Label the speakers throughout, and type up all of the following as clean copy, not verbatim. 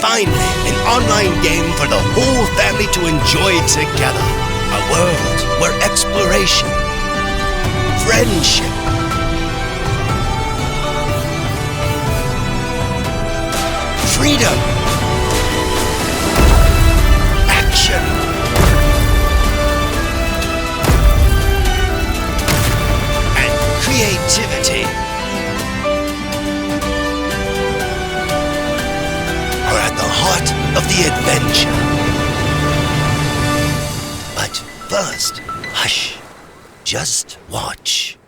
Speaker 1: Finally, an online game for the whole family to enjoy together. A world where exploration, friendship, freedom, action, and creativity are at the heart of the adventure. But first, hush, just watch.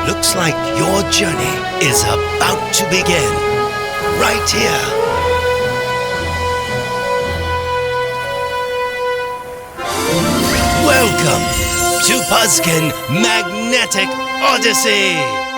Speaker 1: Looks like your journey is about to begin, right here. Welcome to Puzkin Magnetic Odyssey!